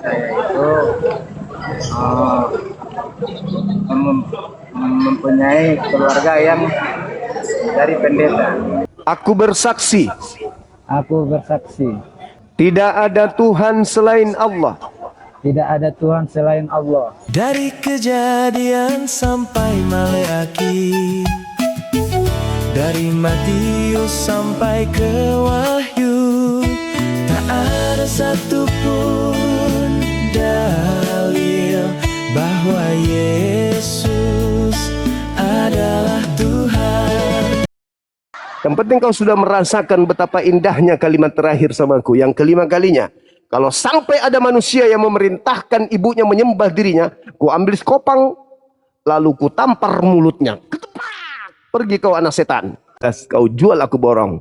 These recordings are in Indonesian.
saya itu uh, mempunyai keluarga yang dari pendeta. Aku bersaksi, Aku bersaksi, tidak ada Tuhan selain Allah. tidak ada Tuhan selain Allah. Dari Kejadian sampai Maleakhi, dari Matius sampai ke Wahyu, tak ada satupun dalil bahwa Yesus adalah Tuhan. Yang penting kau sudah merasakan betapa indahnya kalimat terakhir samaku. Yang kelima kalinya, kalau sampai ada manusia yang memerintahkan ibunya menyembah dirinya, ku ambil skopang, lalu ku tampar mulutnya. Ketepak! Pergi kau anak setan. Kau jual aku borong.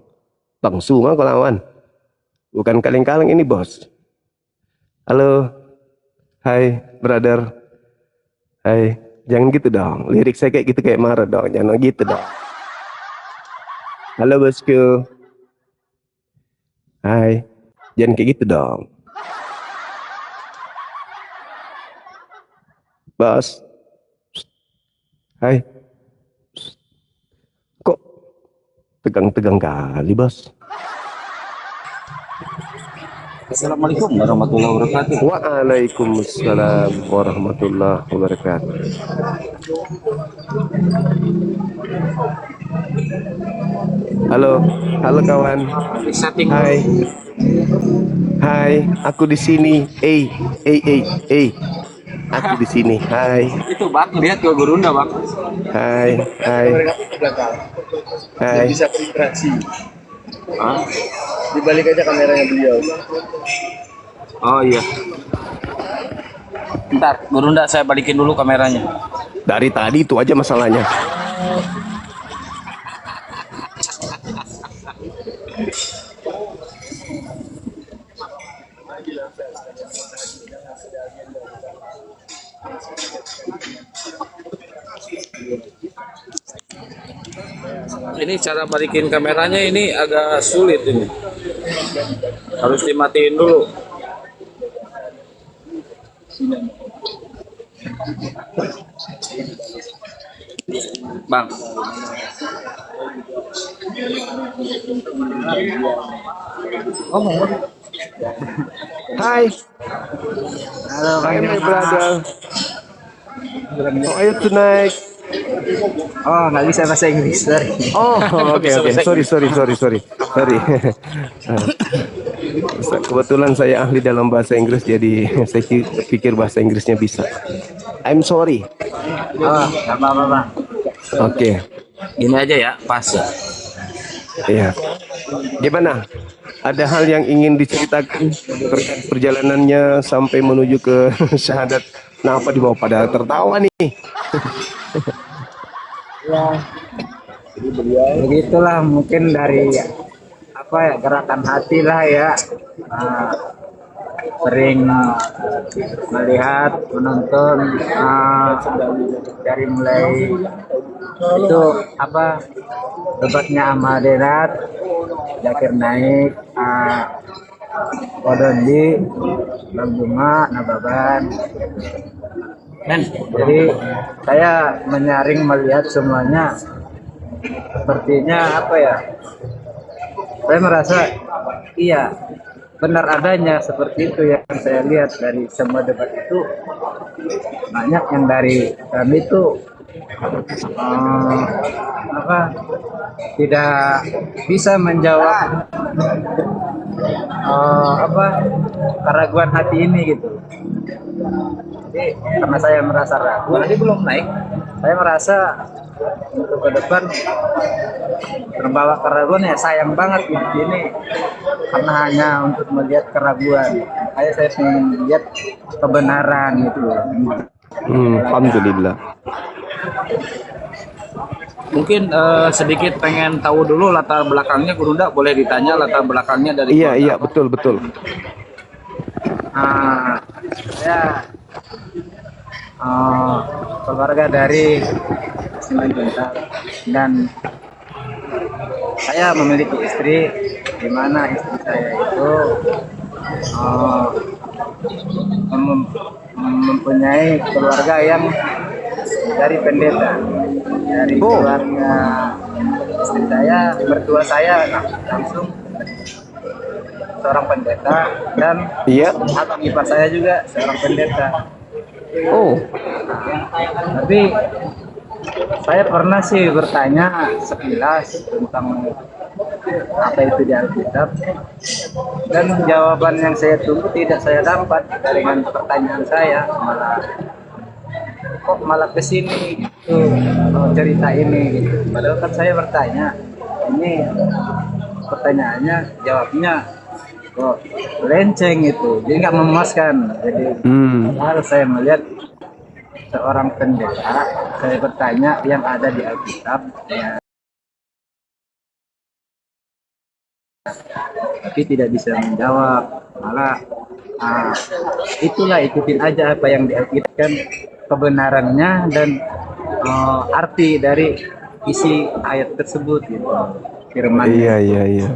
Bang Suma kau lawan. Bukan kaleng-kaleng ini bos. Halo. Hai brother. Hai. Jangan gitu dong. Lirik saya kayak gitu kayak marah dong. Jangan gitu dong. Halo bosku. Hai. Jangan kayak gitu dong. Bos. Hai. Kok tegang-tegang kali, bos? Assalamualaikum warahmatullahi wabarakatuh. Waalaikumsalam warahmatullahi wabarakatuh. Halo, halo kawan. Hai. Hai, aku di sini. Aku di sini. Hai. Itu bang, lihat ke Gurunda bang. Hai, hai. Hai. Bisa berinteraksi. Hah? Dibalik aja kameranya beliau. Oh iya. Ntar Gurunda saya balikin dulu kameranya. Dari tadi itu aja masalahnya. Ini cara balikin kameranya ini agak sulit ini. Harus dimatiin dulu. Bang. Hai. Halo, Hi my brother. How are you tonight? Oh, nggak bisa bahasa Inggris, sorry. Oh, oke. Sorry. Kebetulan saya ahli dalam bahasa Inggris, jadi saya pikir bahasa Inggrisnya bisa. I'm sorry. Oh, nggak apa-apa, Bang. Oke. Ini aja ya, pas ya. Iya. Gimana? Ada hal yang ingin diceritakan terkait perjalanannya sampai menuju ke syahadat? Nah, apa dibawa pada tertawa nih? Ya, begitulah mungkin dari apa ya, gerakan hati lah ya. Sering melihat, menonton dari mulai itu apa debatnya Ahmadiyat, Zakir Naik, Kodondi, Bang Bunga, Nababan. Jadi saya menyaring melihat semuanya, sepertinya apa ya, saya merasa iya benar adanya seperti itu yang saya lihat dari semua debat itu. Banyak yang dari kami itu apa tidak bisa menjawab apa keraguan hati ini gitu. Jadi karena saya merasa ragu, tadi belum naik, saya merasa untuk ke depan terbawa keraguan, ya sayang banget ini karena hanya untuk melihat keraguan. Saya ingin melihat kebenaran gitu. Alhamdulillah. Mungkin sedikit pengen tahu dulu latar belakangnya Gurunda, boleh ditanya latar belakangnya dari Iya, betul. Saya keluarga dari Simanjuntak, dan saya memiliki istri, di mana istri saya itu mempunyai keluarga yang dari pendeta, dari keluarga istri saya, mertua saya langsung seorang pendeta, dan Iya. abang ipar saya juga seorang pendeta. Oh, Tapi saya pernah sih bertanya sekilas tentang apa itu di Alkitab, dan jawaban yang saya tunggu tidak saya dapat dengan pertanyaan saya. Malah kesini gitu, cerita ini gitu. Padahal kan saya bertanya, ini pertanyaannya jawabnya kok lenceng itu, jadi nggak memuaskan. Jadi kalau saya melihat seorang pendeta, saya bertanya yang ada di Alkitab, ya, tapi tidak bisa menjawab. Malah itulah, ikutin aja apa yang di Alkitab, kan kebenarannya dan arti dari isi ayat tersebut gitu, firman. iya.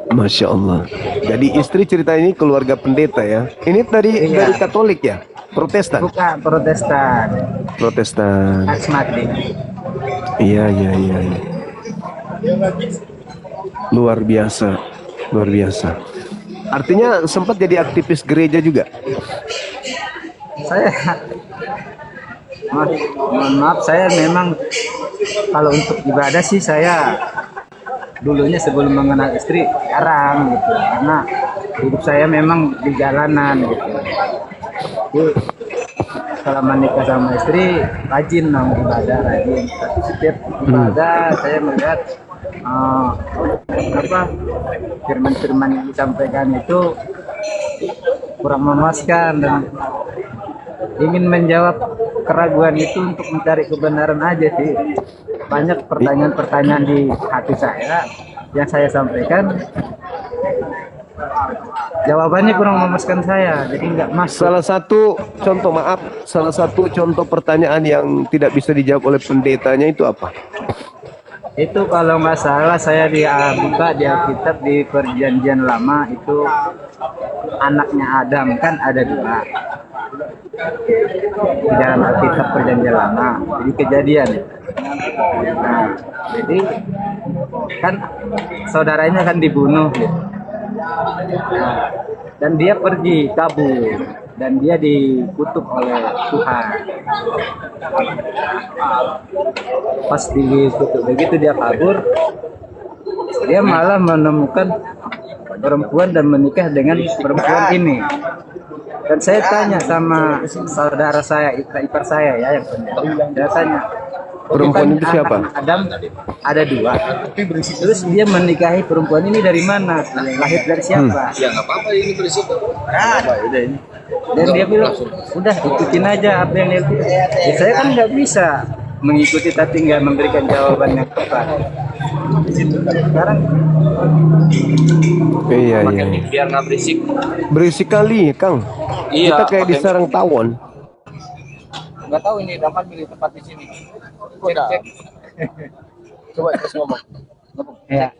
Masya Allah. Jadi istri cerita ini keluarga pendeta ya. Ini dari Katolik ya? Protestan? Bukan Protestan, Protestan. karismatik. Iya. Luar biasa. Artinya sempat jadi aktivis gereja juga? Saya mohon maaf, saya memang kalau untuk ibadah sih saya dulunya sebelum mengenal istri jarang gitu, karena hidup saya memang di jalanan gitu. Jadi setelah menikah sama istri rajin dong ibadah, rajin. Tapi setiap ibadah saya melihat firman-firman yang disampaikan itu kurang memuaskan, dan ingin menjawab keraguan itu untuk mencari kebenaran aja sih. Banyak pertanyaan-pertanyaan di hati saya yang saya sampaikan, jawabannya kurang memuaskan saya, jadi nggak masuk. Salah satu contoh pertanyaan yang tidak bisa dijawab oleh pendetanya itu apa? Itu kalau nggak salah saya buka di Alkitab di Perjanjian Lama itu, anaknya Adam kan ada dua di dalam Alkitab Perjanjian Lama, jadi Kejadian. Nah, jadi kan saudaranya kan dibunuh gitu. Nah, dan dia pergi kabur, dan dia dikutuk oleh Tuhan. Pas dikutuk begitu dia kabur, dia malah menemukan perempuan dan menikah dengan perempuan ini. Dan saya tanya sama saudara saya, ipar saya ya, yang pendeta. Saya tanya, Perempuan itu siapa? Adam ada dua. Terus dia menikahi perempuan ini dari mana? Lahir dari siapa? Ya nggak apa-apa, ini berisiko. Dan dia bilang, udah ikutin aja apa yang dia bilang. Ya, saya kan nggak bisa mengikuti tapi nggak memberikan jawaban yang tepat. Sekarang Iya. Biar nggak berisik. Berisik kali, Kang. Iya, Kita kayak di sarang tawon. nggak tahu ini dapat milih tempat di sini. Cek. Coba terus ngomong. Ya.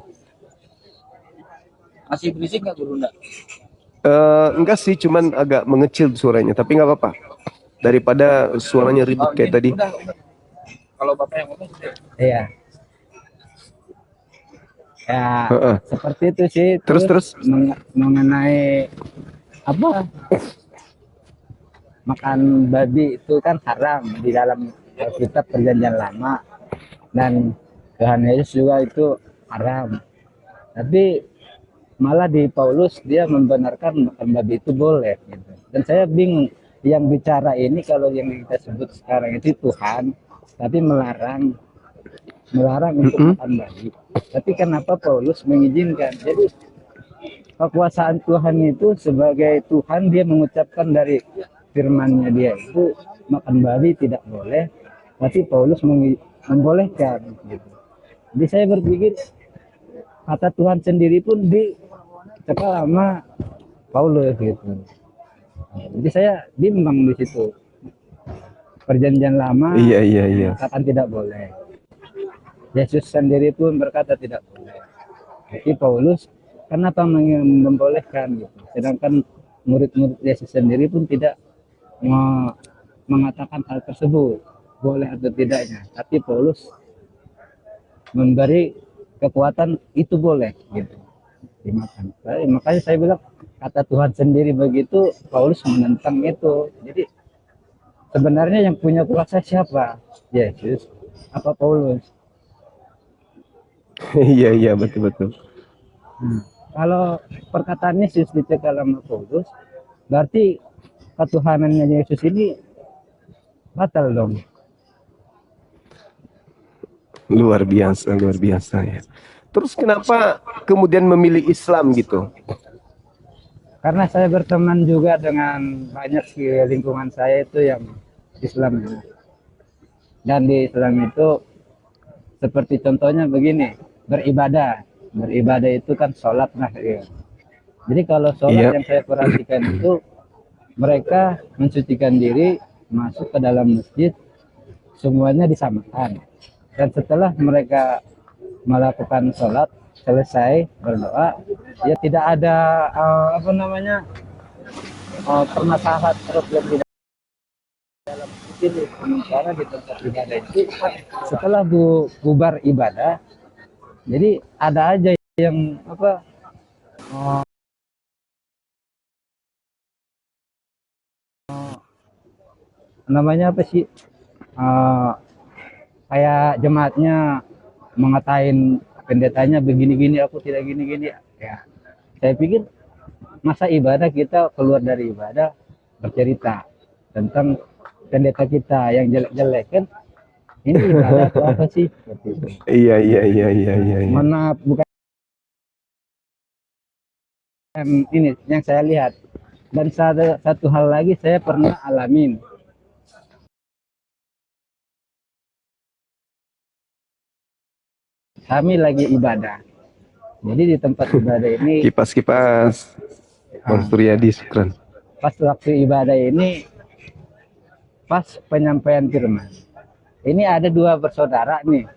Masih berisik nggak guru enggak? Enggak sih, cuman agak mengecil suaranya, tapi nggak apa-apa. Daripada suaranya ribut kayak tadi. Udah. Kalau bapak yang ngomong sudah. Iya. Ya, seperti itu sih. Terus. Mengenai apa? Makan babi itu kan haram di dalam Alkitab Perjanjian Lama, dan Tuhan Yesus juga itu haram. Tapi malah di Paulus dia membenarkan makan babi itu boleh gitu. Dan saya bingung, yang bicara ini kalau yang kita sebut sekarang itu Tuhan, tapi melarang untuk makan babi. Tapi kenapa Paulus mengizinkan? Jadi kekuasaan Tuhan itu, sebagai Tuhan dia mengucapkan dari firman-Nya dia itu makan babi tidak boleh, tapi Paulus membolehkan gitu. Jadi saya berpikir kata Tuhan sendiri pun dicekal sama Paulus gitu. Jadi saya bimbang di situ. Perjanjian Lama Iya. katakan tidak boleh. Yesus sendiri pun berkata tidak boleh. Tapi Paulus kenapa membolehkan gitu? Sedangkan murid-murid Yesus sendiri pun tidak mengatakan hal tersebut boleh atau tidaknya, tapi Paulus memberi kekuatan itu boleh gitu dimakan. Makanya saya bilang kata Tuhan sendiri begitu, Paulus menentang itu. Jadi sebenarnya yang punya kuasa siapa? Yesus apa Paulus? Iya iya betul betul. Kalau perkataan Yesus dicekal sama Paulus, berarti ketuhanannya Yesus ini batal dong. Luar biasa ya. Terus kenapa kemudian memilih Islam gitu? Karena saya berteman juga dengan banyak di lingkungan saya itu yang Islam. Dan di Islam itu seperti contohnya begini, beribadah. Beribadah itu kan sholat. Nah, ya. Jadi kalau sholat yang saya perhatikan itu mereka mensucikan diri, masuk ke dalam masjid, semuanya disamakan. Dan setelah mereka melakukan sholat, selesai berdoa, ya tidak ada permasalahan problem di dalam masjid. Sementara di tempat ibadah itu setelah bubar ibadah, jadi ada aja yang namanya apa sih, kayak jemaatnya mengatain pendetanya begini-gini, aku tidak gini-gini ya. Saya pikir masa ibadah kita keluar dari ibadah bercerita tentang pendeta kita yang jelek-jelek kan, ini ibadah atau apa sih seperti itu. Iya. Mana bukan ini yang saya lihat. Dan satu hal lagi saya pernah alamin. Kami lagi ibadah. Jadi di tempat ibadah ini Kipas Bang Suryadi syukran. pas waktu ibadah ini, pas penyampaian firman, ini ada dua bersaudara nih.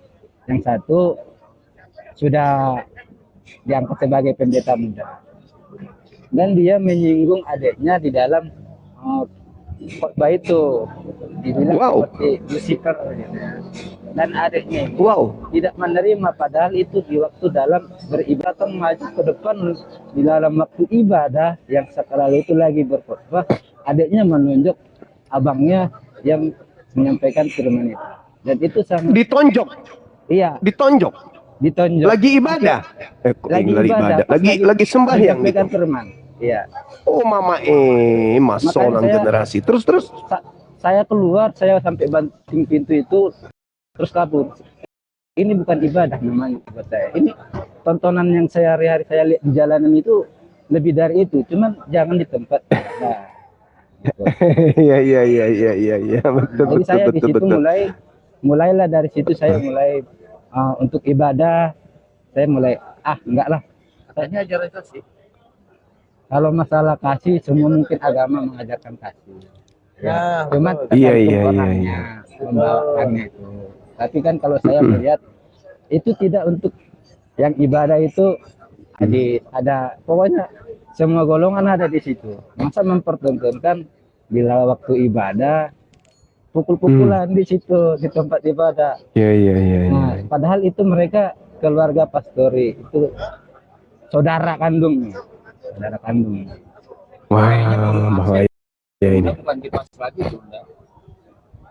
Yang satu sudah diangkat sebagai pendeta muda, dan dia menyinggung adiknya di dalam khotbah itu, dibilang seperti Lucifer gitu. Dan adiknya ini tidak menerima, padahal itu di waktu dalam beribadah, maju ke depan di dalam waktu ibadah yang sekarang itu lagi berkhotbah, adiknya menunjuk abangnya yang menyampaikan firman itu. Dan itu sangat Ditonjok. iya, Ditonjok. Lagi ibadah. Lagi sembahyang menyampaikan gitu. firman. Iya. Oh mama masonan generasi. Terus Saya keluar, saya sampai banting pintu itu terus kabur. Ini bukan ibadah namanya buat saya. Ini tontonan yang saya hari-hari saya lihat di jalanan itu lebih dari itu. Cuman jangan di tempat. Nah, gitu. Iya. Jadi saya di situ mulailah dari situ saya mulai untuk ibadah. Saya mulai enggak lah. Katanya ajaran kasih. Kalau masalah kasih, semua mungkin agama mengajarkan kasih. Ya, cuman Iya. membawakannya itu. Tapi kan kalau saya melihat itu tidak untuk yang ibadah itu, ada pokoknya semua golongan ada di situ. Masa mempertontonkan bila waktu ibadah pukul-pukulan di situ di tempat ibadah. Iya. Nah, padahal itu mereka keluarga pastori, itu saudara kandung. Wah, bahaya ini. Bukan kipas lagi tuh,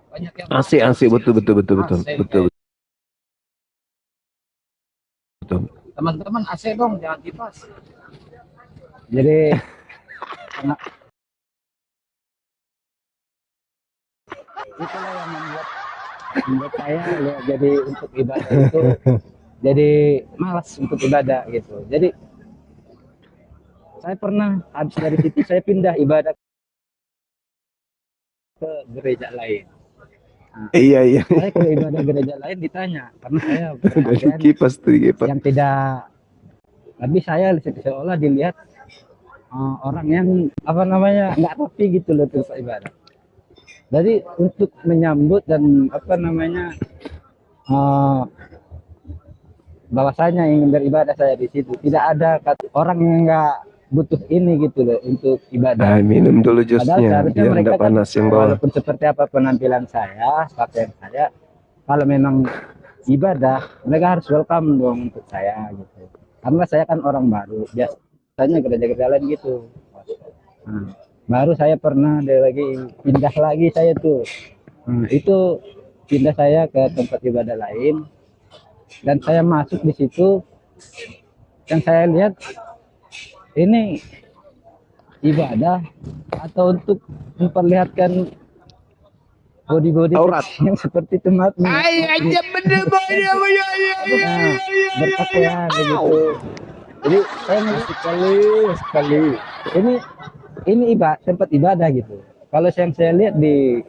banyak yang Asik betul. teman-teman AC dong, jangan kipas. Jadi itulah yang membuat saya jadi untuk ibadah itu jadi malas untuk ibadah gitu. Jadi saya pernah habis dari situ saya pindah ibadah ke gereja lain. Iya. Saya ke ibadah gereja lain ditanya karena saya Dari kipas yang tidak, tapi saya seolah dilihat orang yang nggak rapi gitu loh terus ibadah. Jadi untuk menyambut dan bahwasanya ingin beribadah saya di situ, tidak ada orang yang butuh ini gitu loh untuk ibadah. minum dulu Padahal jusnya seharusnya biar mereka enggak kan panas yang bawah. walaupun seperti apa penampilan saya, pakaian saya, kalau memang ibadah, mereka harus welcome dong untuk saya gitu. Karena saya kan orang baru, biasanya gereja-gereja lain gitu. Nah, baru saya pernah ada lagi pindah lagi saya tuh. Itu pindah saya ke tempat ibadah lain dan saya masuk di situ yang saya lihat ini ibadah atau untuk memperlihatkan body Aurat. yang seperti itu maaf nih. Aja bener Berpakaian begitu. Jadi saya ngeliat sekali ini tempat ibadah gitu. Kalau yang saya lihat di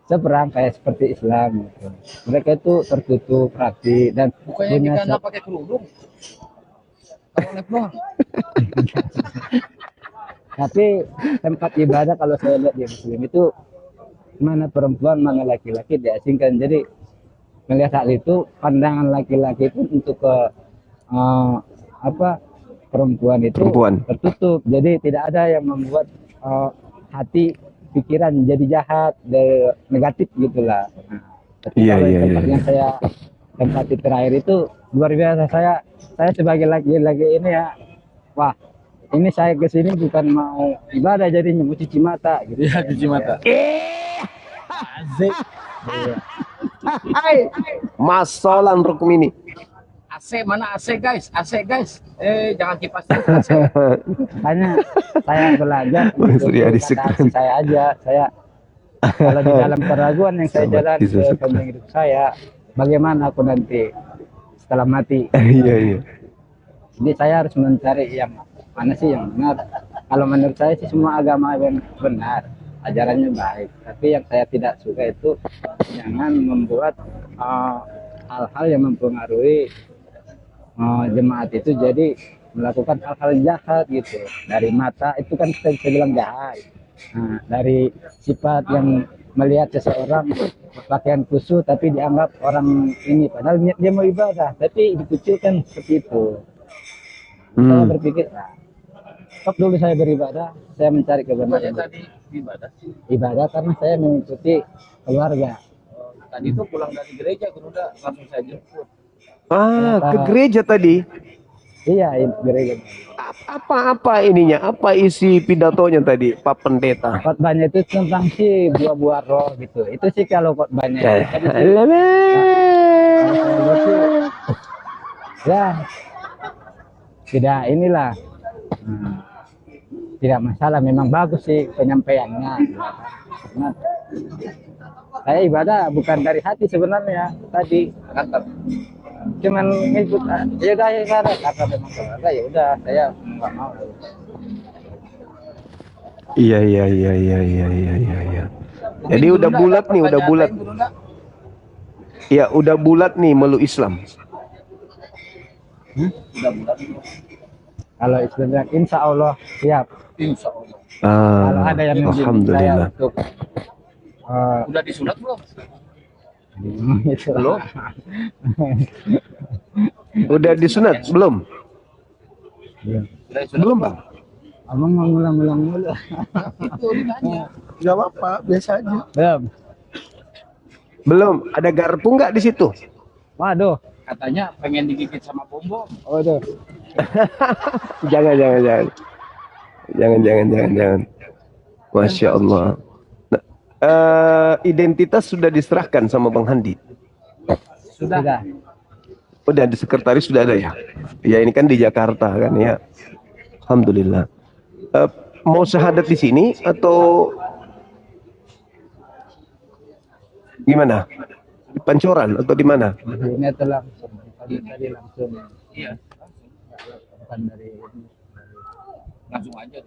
seberang kayak seperti Islam gitu. Mereka itu tertutup rapi dan Bukannya punya kita nggak pakai kerudung. Kalau lab doang. tapi tempat ibadah kalau saya lihat di Muslim itu mana perempuan mana laki-laki diasingkan. Jadi melihat hal itu pandangan laki-laki pun untuk ke perempuan itu tertutup. Jadi tidak ada yang membuat hati pikiran jadi jahat, negatif gitulah. Nah, tapi kalau tempat yang saya tempati terakhir itu luar biasa. Saya sebagai laki-laki ini ya, wah ini saya kesini bukan mau ibadah jadinya mau cuci mata gitu. Iya, cuci mata. Asik. Iya. Masolan Rukmini. AC mana AC guys? AC guys. Jangan kipas. Makanya saya belajar Surya untuk disekren. kata hati saya aja. Saya kalau di dalam keraguan yang saya Sahabat jalan bisa sepanjang hidup saya, bagaimana aku nanti setelah mati? Iya. Jadi saya harus mencari yang mana sih yang benar. Kalau menurut saya sih semua agama yang benar, ajarannya baik. Tapi yang saya tidak suka itu jangan membuat hal-hal yang mempengaruhi jemaat itu jadi melakukan hal-hal jahat gitu. Dari mata itu kan kita bisa bilang jahat. Nah, dari sifat yang melihat seseorang pakaian khusyuk tapi dianggap orang ini padahal niat dia mau ibadah tapi dikucilkan seperti itu. Saya berpikir, stop dulu saya beribadah, saya mencari kebenaran. Tadi ibadah. Ibadah karena saya mengikuti keluarga. Tadi itu pulang dari gereja, udah langsung saya jemput. Ke gereja tadi. Iya, gereja. Apa ininya? Apa isi pidatonya tadi, Pak Pendeta? Khotbahnya itu tentang si buah-buah roh gitu. Itu sih kalau khotbahnya. Ya, tidak inilah. Tidak masalah, memang bagus sih penyampaiannya. Nah, saya ibadah bukan dari hati sebenarnya tadi. Cuman ngikut ya udah ya karena memang keluarga ya udah saya nggak mau. Iya. Jadi udah bulat nih, udah bulat. Ya, udah bulat nih melu Islam. Kalau Islam insya Allah siap. Insya Allah. Kalau ada yang membimbing saya Alhamdulillah. untuk Udah disunat belum? itu Belum. Udah disunat belum? Udah disunat Belum, Bang. abang mau ngulang-ngulang mulu. Itu ditanya. Gak apa-apa, biasa aja. Belum. Ada garpu nggak di situ? Waduh, Katanya pengen digigit sama bom. waduh. Jangan. Masya Allah. Nah, identitas sudah diserahkan sama Bang Handi. Sudah. Udah di sekretaris sudah ada ya? Ya ini kan di Jakarta kan ya. Alhamdulillah. Mau syahadat di sini atau gimana? Di Pancoran atau di mana? Ini tuh langsung tadi langsung. Iya. Bukan dari Langsung aja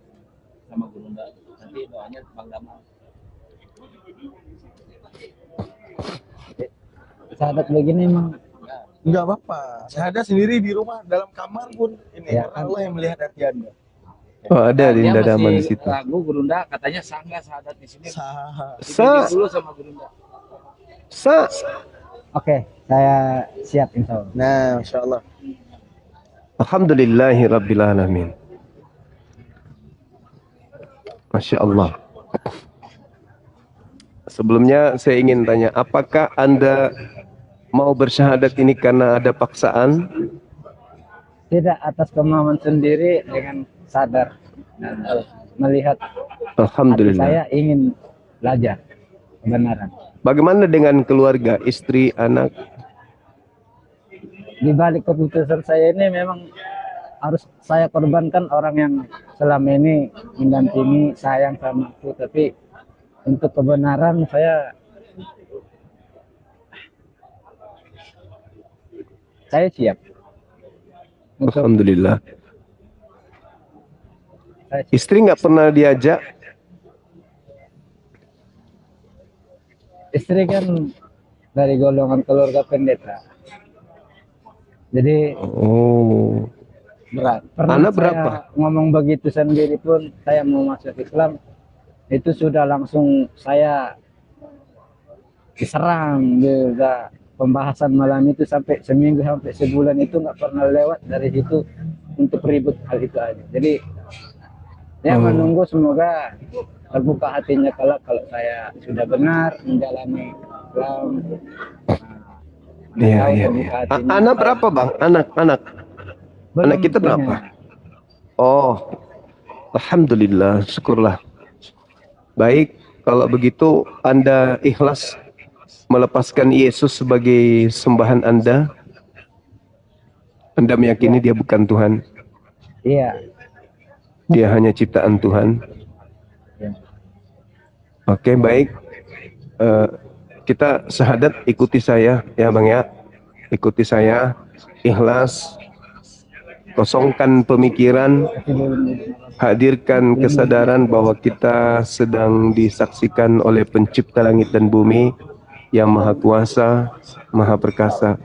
sama Gurunda. Nanti doanya Bang Damal. syahadat begini emang Enggak apa-apa. Saya ada sendiri di rumah, dalam kamar pun ini Ya. Allah yang melihat hati Anda. Oh, ada Dia Dinda Daman di masih situ. ragu Gurunda, katanya sah nggak syahadat di sini? Sah. Dibimbing dulu sama Gurunda. Oke, saya siap insya Allah. Nah, Masya Allah. Alhamdulillahirabbil alamin. Masya Allah. Sebelumnya saya ingin tanya, apakah Anda mau bersyahadat ini karena ada paksaan? Tidak, atas kemauan sendiri dengan sadar dan melihat hati Alhamdulillah. saya ingin belajar kebenaran. Bagaimana dengan keluarga, istri, anak? Di balik keputusan saya ini memang harus saya korbankan orang yang selama ini mendampingi, sayang sama aku, tapi untuk kebenaran saya siap. Untuk Alhamdulillah. saya siap. Istri nggak pernah diajak? Istri kan dari golongan keluarga pendeta, jadi Oh, berat. Pernah anak saya berapa? ngomong begitu sendiri pun, saya mau masuk Islam, itu sudah langsung saya diserang. Juga pembahasan malam itu sampai seminggu sampai sebulan itu nggak pernah lewat dari situ untuk ribut hal itu aja. Jadi saya menunggu semoga terbuka hatinya kalau saya sudah benar menjalani Islam. Iya, Tahu iya, terbuka iya. hatinya. Anak berapa bang? Anak Belum kita punya. berapa? Oh, Alhamdulillah, syukurlah. Baik, kalau begitu Anda ikhlas melepaskan Yesus sebagai sembahan Anda? Anda meyakini dia bukan Tuhan? Iya. Dia hanya ciptaan Tuhan? Ya. Oke, baik. Kita syahadat, ikuti saya ya bang ya. Ikuti saya, ikhlas, kosongkan pemikiran, hadirkan kesadaran bahwa kita sedang disaksikan oleh pencipta langit dan bumi yang maha kuasa, maha perkasa,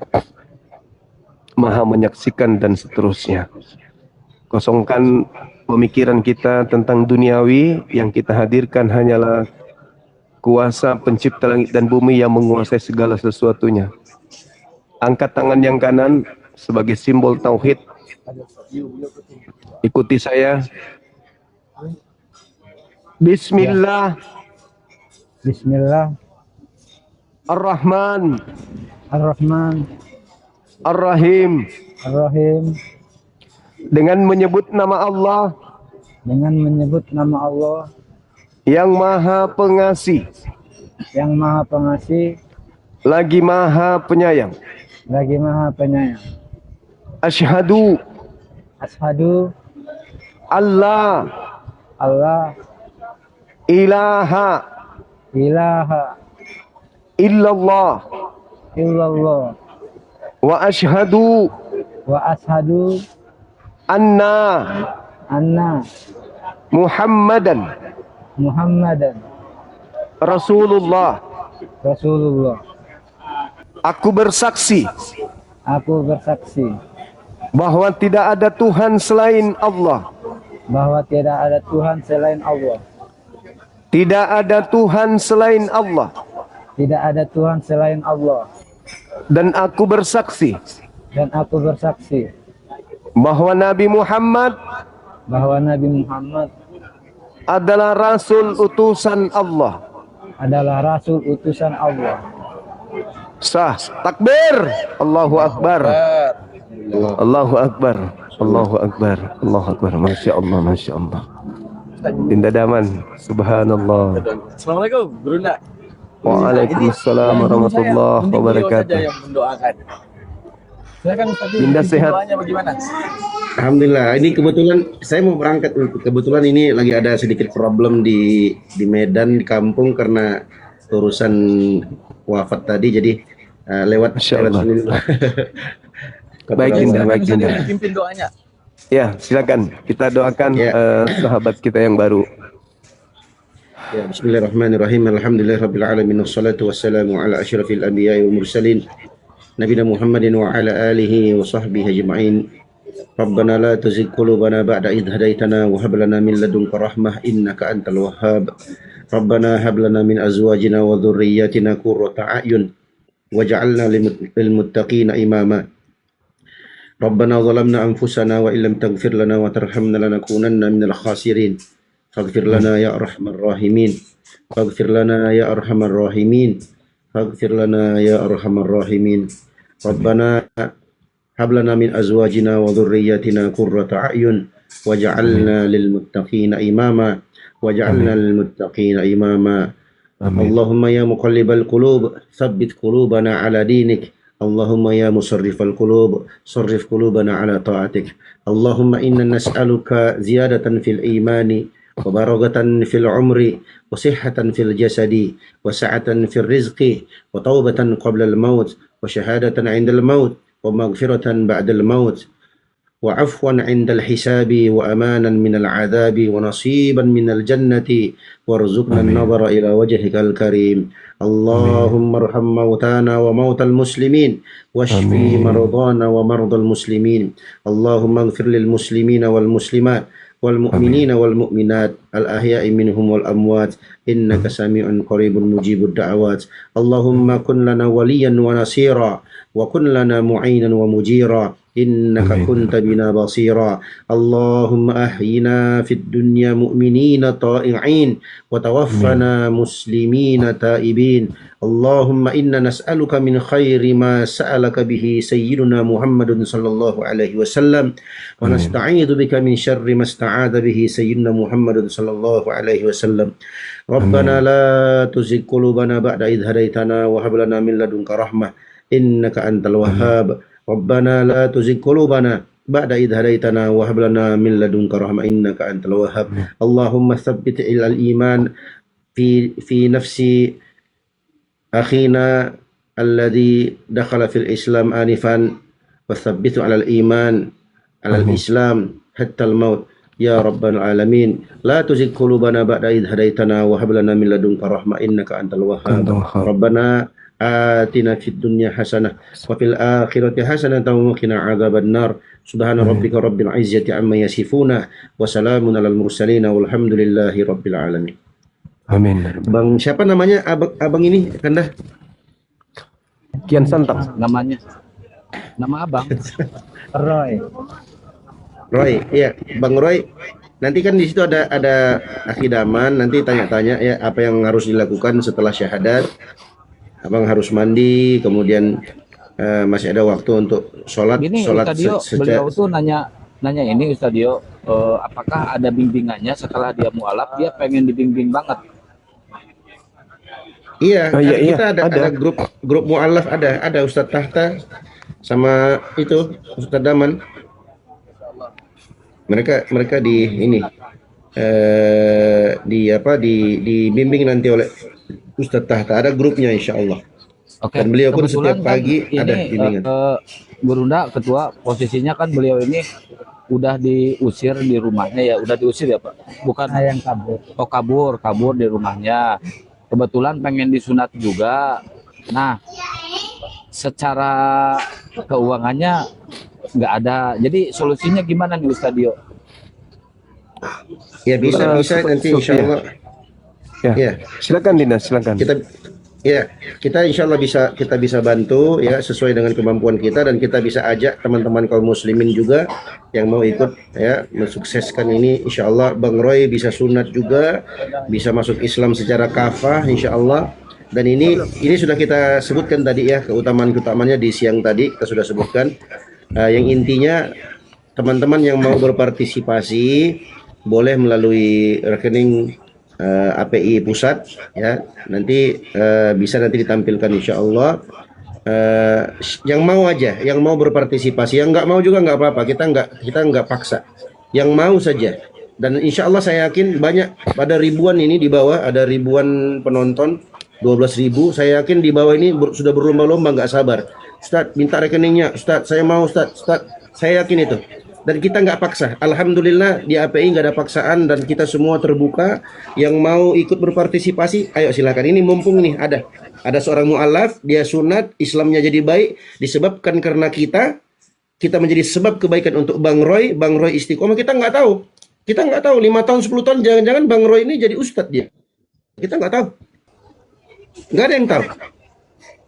maha menyaksikan dan seterusnya. Kosongkan pemikiran kita tentang duniawi, yang kita hadirkan hanyalah kuasa pencipta langit dan bumi yang menguasai segala sesuatunya. Angkat tangan yang kanan sebagai simbol tauhid. Ikuti saya. Bismillah Bismillah ar-Rahman ar-Rahman ar-Rahim. ar-Rahim. Dengan menyebut nama Allah Dengan menyebut nama Allah yang maha pengasih, yang maha pengasih lagi maha penyayang. lagi maha penyayang. Asyhadu Ashadu Allah Allah ilaha ilaha illallah illallah wa asyhadu wa ashadu anna anna Muhammadan Muhammadan Rasulullah. Rasulullah. Aku bersaksi Aku bersaksi bahwa tidak ada Tuhan selain Allah. bahwa tidak ada Tuhan selain Allah. Tidak ada Tuhan selain Allah. Tidak ada Tuhan selain Allah. Dan aku bersaksi Dan aku bersaksi bahwa Nabi Muhammad bahwa Nabi Muhammad adalah Rasul utusan Allah. adalah Rasul utusan Allah. Sah. Takbir. Allahu Akbar. Allahu Akbar. Allahu Akbar. Allahu Akbar. Masya Allah. Masya Allah. Dinda Daman. Subhanallah. Assalamualaikum, Brunda. Waalaikumsalam warahmatullahi wabarakatuh. Yang mendoakan. Silakan Ustaz, Dinda sehat. doanya bagaimana? Alhamdulillah, ini kebetulan saya mau berangkat. Kebetulan ini lagi ada sedikit problem di Medan, di kampung karena urusan wafat tadi, jadi lewat Masya Allah. sini. Baik Dinda, baik Dinda. Pimpin doanya. Ya, silakan kita doakan Ya. sahabat kita yang baru. Ya, bismillahirrahmanirrahim. Alhamdulillahirabbil alamin wassalatu wassalamu ala asyrafil anbiya'i wal mursalin nabiyina Muhammadin wa ala alihi wa sahbihi ajma'in. Rabbana la tuzigh qulubana ba'da idh hadaitana wa hab lana min ladunka rahmah innaka antal wahhab. Rabbana hab lana min azwajina wa dhurriyyatina qurrata a'yun waj'alna lil muttaqina imama. Rabbana zalamna anfusana wa illam taghfir lana wa tarhamna lanakunanna minal khasirin. faghfir lana ya arhamar rahimin, faghfir lana ya arhamar rahimin, faghfir lana ya arhamar rahimin. Rabbana hab lana min azwajina wa dhurriyyatina qurrata a'yun waj'alna lil muttaqina imama, waj'alna lil muttaqina imama. Allahumma ya muqallibal qulub tsabbit qulubana ala dinik. Allahumma ya musarrifal qulub sarrif qulubana ala ta'atik. Allahumma inna nas'aluka ziyadatan fil imani wa barakatan fil umri wa sihhatan fil jasadi wa sa'atan fil rizqi wa taubatan qabla al maut wa syahadatan 'inda al maut wa maghfiratan ba'da al maut wa 'afwan 'inda al hisabi wa amanan min al 'adzabi wa nasiban min al jannati warzuqna an-nadhara ila wajhikal karim. Allahumma arham mautana wa mautal muslimin washfi maradana wa mardal muslimin. Allahumma ighfir lil muslimina wal muslimat wal mu'minina wal mu'minat al ahya'i minhum wal amwat innaka sami'un qaribun mujibud da'awat. Allahumma kun lana waliyan wa nasira wa kun lana mu'inan wa mujira innaka kunta bina basira. Allahumma ahyina fid dunya mu'minina ta'i'in wa tawaffana muslimina ta'ibin. Allahumma inna nas'aluka min khairi ma sa'alaka bihi sayyiduna Muhammadun sallallahu alaihi wasallam wa nasta'idzu bika min syarri ma sta'adza bihi sayyiduna Muhammadun sallallahu alaihi wasallam. Rabbana la tuzigh qulubana ba'da idh hadaitana wa hab lana min ladunka rahmah innaka antal wahhab. Rabbana la tuzigh qulubana ba'da idh hadaitana wa hab lana min ladunka rahmah innaka antal wahhab. Allahumma tsabbit al iman fi nafsi akhina alladhi dakhala fil Islam anifan wa tsabbithu 'ala al iman 'ala al Islam hatta al maut ya rabbal alamin. La tuzigh qulubana ba'da idh hadaitana wa hab lana min ladunka rahmah innaka antal wahhab. Rabbana atina fid dunya hasanah wa fil akhirati hasanah wa qina adzaban nar. Subhana rabbika rabbil izzati amma yasifuna wa salamun alal mursalin walhamdulillahi rabbil alamin. Amin. Bang siapa namanya abang ini Kanda? Kian Santang. Namanya. Nama abang. Roy. Roy, iya, Bang Roy. Nanti kan di situ ada akidaman, nanti tanya-tanya ya apa yang harus dilakukan setelah syahadat. Abang harus mandi, kemudian masih ada waktu untuk sholat. Gini Sholat Ustadio, beliau tuh nanya ini Ustadio, apakah ada bimbingannya setelah dia mualaf, dia pengen dibimbing banget. Iya, iya, kita ada grup mualaf, ada Ustadz Tahta sama itu Ustadz Daman. Mereka dibimbing nanti oleh Ustadz Tahta. Ada grupnya insya Allah. Oke. Dan beliau pun setiap Kebetulan pagi kan ada ini, bimbingan. Gurunda ketua, posisinya kan beliau ini udah diusir di rumahnya ya, udah diusir ya Pak? Bukan yang kabur. Oh kabur di rumahnya. Kebetulan pengen disunat juga. Nah, secara keuangannya nggak ada. Jadi solusinya gimana nih Ustadio? Ya bisa nanti insya Allah. Ya. Silakan Dinas, silakan. Kita insya Allah kita bisa bantu ya sesuai dengan kemampuan kita, dan kita bisa ajak teman-teman kaum muslimin juga yang mau ikut ya mensukseskan ini. Insya Allah Bang Roy bisa sunat juga, bisa masuk Islam secara kafah insya Allah. Dan ini sudah kita sebutkan tadi ya, keutamaan-utamanya di siang tadi kita sudah sebutkan. Yang intinya teman-teman yang mau berpartisipasi boleh melalui rekening API pusat ya, nanti bisa nanti ditampilkan insya Allah. Yang mau aja, yang mau berpartisipasi, yang nggak mau juga nggak apa-apa, kita nggak paksa, yang mau saja. Dan insya Allah saya yakin banyak, ada ribuan ini di bawah, ada ribuan penonton, 12.000. Saya yakin di bawah ini sudah berlomba-lomba nggak sabar. Ustadz minta rekeningnya, Ustadz saya mau, Ustadz saya yakin itu. Dan kita nggak paksa. Alhamdulillah di API nggak ada paksaan dan kita semua terbuka. Yang mau ikut berpartisipasi, ayo silakan. Ini mumpung nih ada seorang mu'alaf, dia sunat, Islamnya jadi baik disebabkan karena kita menjadi sebab kebaikan untuk Bang Roy istiqomah. Kita nggak tahu 5 tahun 10 tahun jangan-jangan Bang Roy ini jadi ustadz dia. Kita nggak tahu. Nggak ada yang tahu.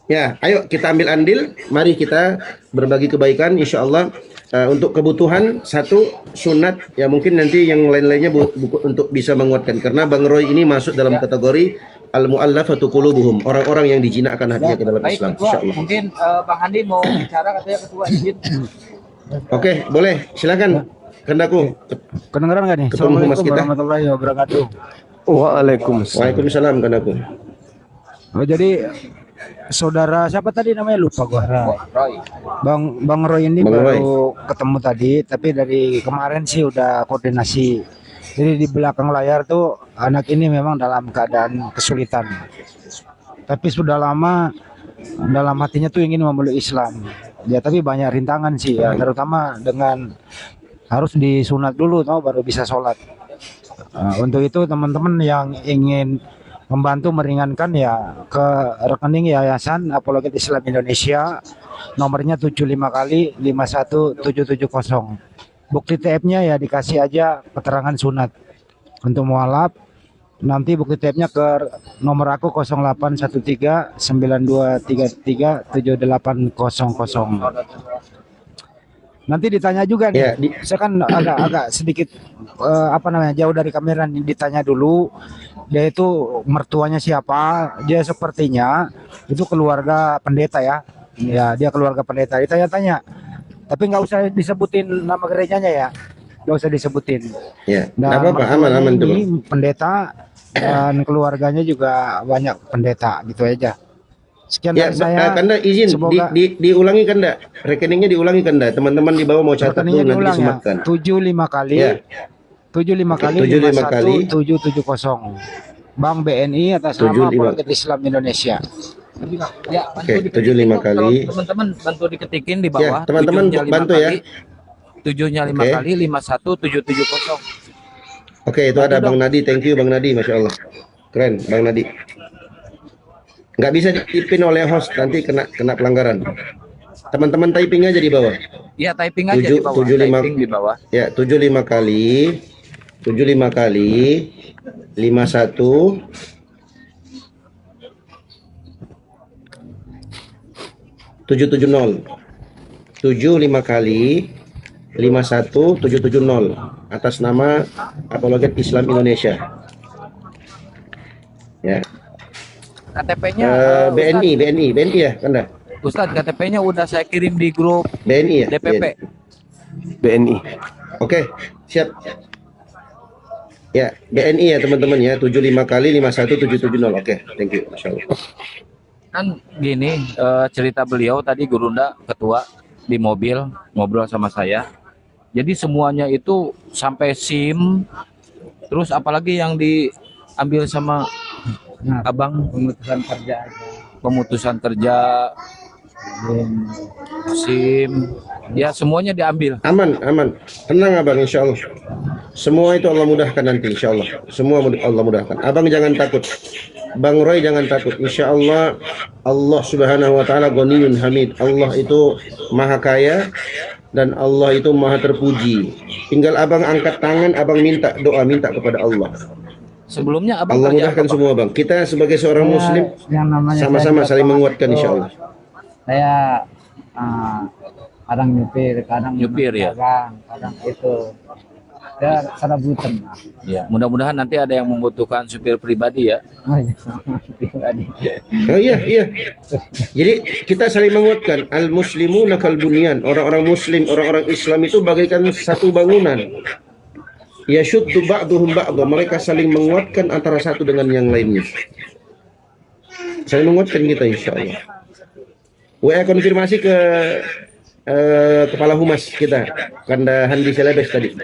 Ya, ayo kita ambil andil, mari kita berbagi kebaikan insya Allah. untuk kebutuhan satu sunat ya, mungkin nanti yang lain-lainnya untuk bisa menguatkan, karena Bang Roy ini masuk dalam kategori al-mu'allafatu qulubuhum, orang-orang yang dijinakkan hatinya ke dalam Baik, Islam, Ketua, insyaallah. mungkin Bang Andi mau bicara, katanya Ketua izin. Oke, boleh, silakan Kendaku, Kedengeran nggak nih? Ketua Humas kita. Warahmatullahi wabarakatuh. Waalaikumsalam. Waalaikumsalam Kendaku. Oh, jadi saudara siapa tadi namanya, lupa gua. Roy. Bang Roy ini Bang baru ketemu tadi, tapi dari kemarin sih udah koordinasi. Jadi di belakang layar tuh anak ini memang dalam keadaan kesulitan. Tapi sudah lama dalam hatinya tuh ingin memeluk Islam. Ya tapi banyak rintangan sih ya, terutama dengan harus disunat dulu tahu baru bisa sholat. Untuk itu teman-teman yang ingin membantu meringankan ya ke rekening Yayasan Apologet Islam Indonesia, nomornya 75 kali 51770. Bukti TF-nya ya dikasih aja keterangan sunat. Untuk mualaf nanti bukti TF-nya ke nomor aku 0813 9233 7800. Nanti ditanya juga nih. Ya, Saya kan agak sedikit jauh dari kamera nih, ditanya dulu. Dia itu mertuanya siapa? Dia sepertinya itu keluarga pendeta ya. Ya, dia keluarga pendeta. Ditanya-tanya. Tapi nggak usah disebutin nama gerejanya ya. Nggak usah disebutin. Ya, Dan nggak apa-apa, aman-aman tuh. ini pendeta dan keluarganya juga banyak pendeta gitu aja. Sekian Ya, dari saya. Kanda izin Semoga diulangi Kanda, rekeningnya diulangi Kanda. Teman-teman di bawah mau catat rekeningnya tuh nanti diulang ya. disematkan. 75 kali. Ya. 75 kali 75 kali 51770. Bank BNI atas nama 75. Apologet Islam Indonesia. Ya, Oke, bantu 75 diketikin, kali. kalau teman-teman bantu diketikin di bawah. Ya, teman-teman tujuhnya lima bantu ya. kali, tujuhnya 5 Oke. kali 51770. Oke, itu ada Bang Nadi. Thank you Bang Nadi, Masya Allah. Keren Bang Nadi. Nggak bisa ditipin oleh host, nanti kena pelanggaran. Teman-teman typing aja di bawah. Ya, typing aja di bawah. 75 Typing di bawah. Ya, 75 kali 51 770. 75 kali 51770 atas nama Apologet Islam Indonesia. Ya. KTP-nya BNI ya, Kanda. Ustadz, KTP-nya udah saya kirim di grup BNI ya. DPP. BNI. Oke, siap. Ya, BNI ya teman-teman ya, 75 kali 51770. Oke, thank you. Masya Allah. Kan gini, cerita beliau tadi Gurunda ketua di mobil ngobrol sama saya. Jadi semuanya itu sampai SIM, terus apalagi yang diambil sama Abang, pemutusan kerja, SIM, ya semuanya diambil. Aman. Tenang Abang, insya Allah. Semua itu Allah mudahkan nanti, insya Allah. Semua Allah mudahkan. Abang jangan takut. Bang Roy jangan takut. Insya Allah, Allah Subhanahu Wa Taala Ghaniyun Hamid. Allah itu maha kaya dan Allah itu maha terpuji. Tinggal Abang angkat tangan, Abang minta doa, minta kepada Allah. Sebelumnya Abang Allah kerja mudahkan apa, Bang? semua Bang. Kita sebagai seorang Muslim yang namanya sama-sama saya saling menguatkan, insya Allah. Saya kadang nyupir, kadang Nyupir, ya? kadang itu dan serabutan. Ya, mudah-mudahan nanti ada yang membutuhkan supir pribadi ya. Oh iya. Jadi kita saling menguatkan. Al muslimuna kal bunyan. Orang-orang muslim, orang-orang Islam itu bagaikan satu bangunan. Yashuddu ba'duhum ba'dha. Mereka saling menguatkan antara satu dengan yang lainnya. Saling menguatkan kita insyaallah. WA konfirmasi ke Kepala Humas kita, Kanda Handi Selebes tadi.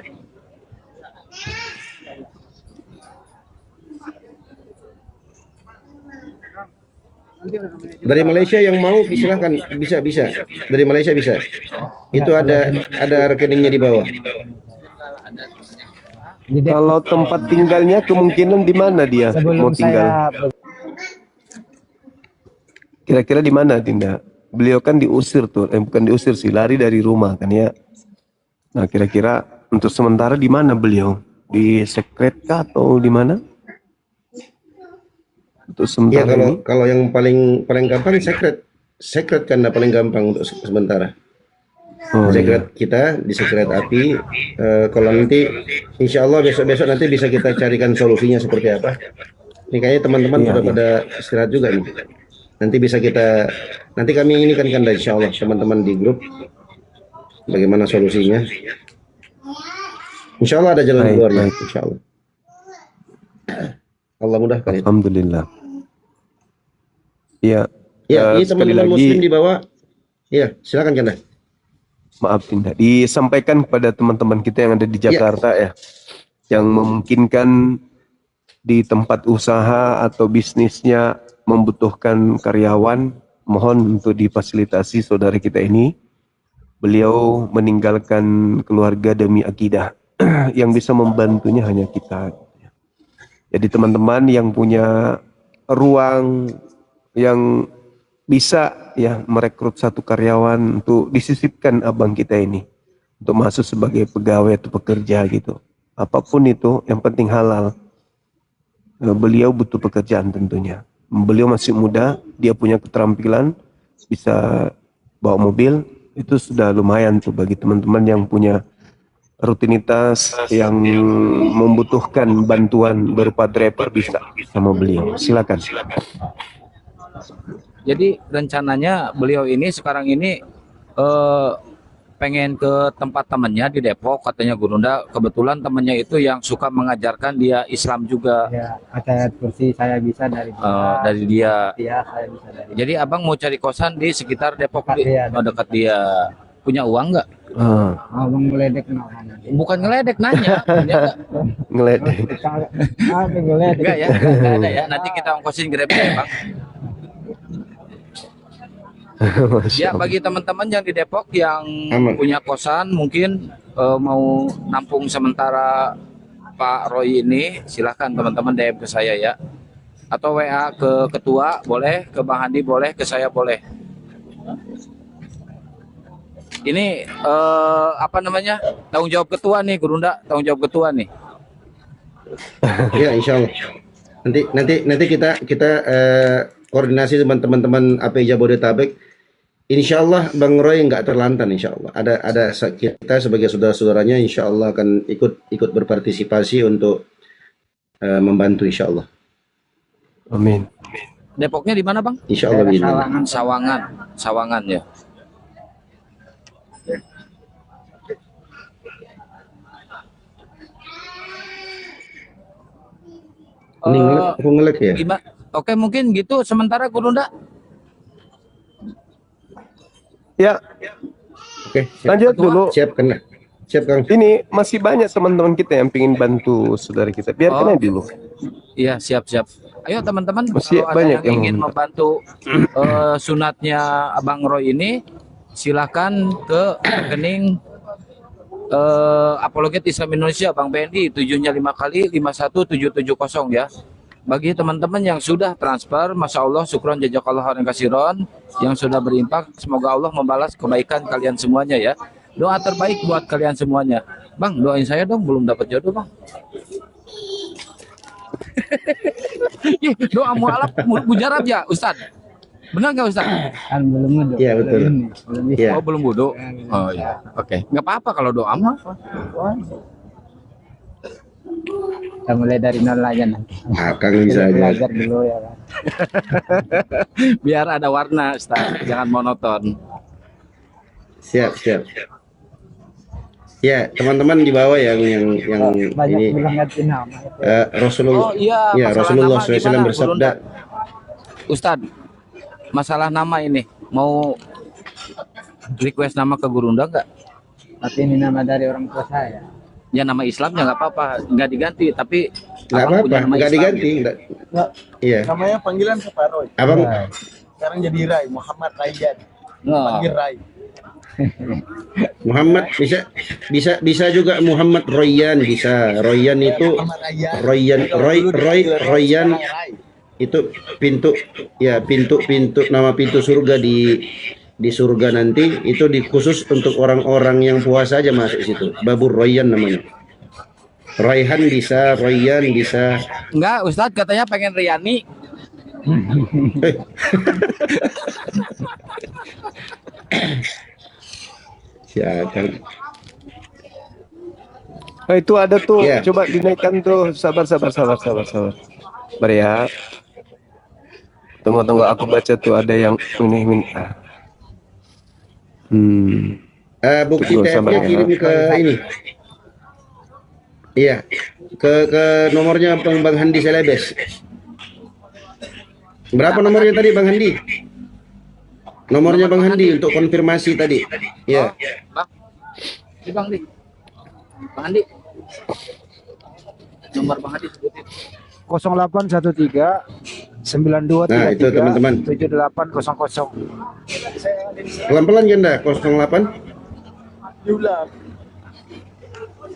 Dari Malaysia yang mau silahkan, bisa. Dari Malaysia bisa. Itu ada rekeningnya di bawah. Kalau tempat tinggalnya kemungkinan di mana dia mau tinggal? Kira-kira di mana Dinda? Beliau kan diusir tuh, bukan diusir sih, lari dari rumah kan ya. Nah kira-kira untuk sementara di mana beliau? Di sekret kah atau di mana? Untuk Ya sementara ini? kalau yang paling gampang sekret karena paling gampang untuk sementara. Oh, sekret kita di sekret api. Kalau nanti insya Allah besok-besok nanti bisa kita carikan solusinya seperti apa. Ini kayaknya teman-teman Iya, udah iya. pada istirahat juga nih. Nanti bisa kita, nanti kami ini kan insya Allah teman-teman di grup bagaimana solusinya. Insya Allah ada jalan Baik, keluarnya. baik. Insya Allah. Allah mudahkan itu. Alhamdulillah. Ya, Ya, ini sekali teman-teman lagi Muslim di bawah. Ya, silakan Kanda. maaf Dinda, disampaikan kepada teman-teman kita yang ada di Jakarta ya, yang memungkinkan di tempat usaha atau bisnisnya membutuhkan karyawan, mohon untuk difasilitasi saudara kita ini. Beliau meninggalkan keluarga demi akidah. Yang bisa membantunya hanya kita. Jadi teman-teman yang punya ruang, yang bisa ya merekrut satu karyawan untuk disisipkan abang kita ini untuk masuk sebagai pegawai atau pekerja gitu. Apapun itu, yang penting halal. Beliau butuh pekerjaan tentunya. Beliau masih muda, dia punya keterampilan, bisa bawa mobil, itu sudah lumayan tuh bagi teman-teman yang punya rutinitas yang membutuhkan bantuan berupa driver bisa sama beliau. Silakan. Jadi rencananya beliau ini sekarang ini pengen ke tempat temannya di Depok, katanya Gurunda. Kebetulan temannya itu yang suka mengajarkan dia Islam juga. Ya, ayat kursi saya bisa dari Dari dia. dia saya bisa dari Jadi abang mau cari kosan di sekitar Depok, Dekat dia. dekat dia. Punya uang nggak? abang meledek namanya. Bukan ngeledek, nanya. Punya nggak? Ngeledek. Apa meledek? Enggak ya, enggak ada ya. Nanti kita ongkosin Grabnya ya bang. Masya Ya Allah. bagi teman-teman yang di Depok yang Aman. punya kosan mungkin mau nampung sementara Pak Roy ini, silahkan teman-teman DM ke saya ya. Atau WA ke ketua boleh, ke Bang Handi boleh, ke saya boleh. Ini apa namanya, tanggung jawab ketua nih Gurunda, tanggung jawab ketua nih. Ya, insya Allah. Nanti kita koordinasi dengan teman-teman AP Jabodetabek. Insya Allah Bang Roy nggak terlantar. Insya Allah ada kita sebagai saudara-saudaranya Insya Allah akan ikut berpartisipasi untuk membantu Insya Allah. Amin. Depoknya di mana bang? Insya Allah. Sawangan. Sawangan ya. Ini ngelek ya. Gimana? Oke mungkin gitu sementara Gurunda. Ya, Oke, lanjut dulu. siap Kang. Siap Kang. Ini masih banyak teman-teman kita yang ingin bantu saudara kita. Biarkan aja dulu. Iya siap. Ayo teman-teman Masih kalau ada banyak yang yang ingin meminta. membantu sunatnya Abang Roy ini, silakan ke rekening Apologet Islam Indonesia Bang BNI 7-nya 5 kali 51770 ya. Bagi teman-teman yang sudah transfer, Masya Allah, syukron jazakallah khairan kasiron, yang sudah berimpak, semoga Allah membalas kebaikan kalian semuanya ya. Doa terbaik buat kalian semuanya. Bang, doain saya dong, belum dapat jodoh bang. Ih, doa mualaf mujarab ya Ustad. Benar nggak Ustad? Kan belum ngeduk. Iya, betul. Belum bisa. Iya. Oh belum wudhu. Oh iya. Oke. Nggak apa-apa kalau doa mah. Kita mulai dari nol aja nanti. Kang bisa aja. Belajar dulu ya kan. Biar ada warna Ustad, jangan monoton. Siap. Ya, teman-teman di bawah yang Banyak ini bilang ganti nama. Rasulullah. Oh iya, Ya, masalah Rasulullah nama SAW gimana, bersabda, Ustad, masalah nama ini mau request nama ke Gurunda nggak? Tapi ini nama dari orang tua saya. Ya nama Islamnya nggak apa-apa, nggak diganti. Tapi nggak abang punya apa-apa, nama nggak Islam diganti. gitu. nggak- Iya, Namanya panggilan ke Pak Roy. abang Sekarang jadi Rai, Muhammad Rayyan. Oh. Panggil Rai. Muhammad bisa juga Muhammad Royan bisa. Royan itu Muhammad Rayyan. Royan Rai. itu pintu nama pintu surga di surga nanti itu khusus untuk orang-orang yang puasa aja masuk situ. Babur Royan namanya. Raihan bisa, Royan bisa. Enggak, Ustadz katanya pengen Riani. Si Akang. Oh, itu ada tuh, Ya. coba dinaikkan tuh. Sabar. Sabar ya. Tunggu, aku baca tuh ada yang ini minta. Bukti Tunggu, sabar TF-nya ya. kirim ke ini. Iya, ke nomornya Bang Handi Selebes. Berapa nomornya tadi Bang Handi? Nomornya Bang Handi untuk konfirmasi tadi. Iya. Bang, ini Bang Andi. Bang Andi. Nomor Bang Andi sebutin. 0813 9233 Nah, itu teman-teman. 7800. Pelan-pelan Ganda, 08. Diulang.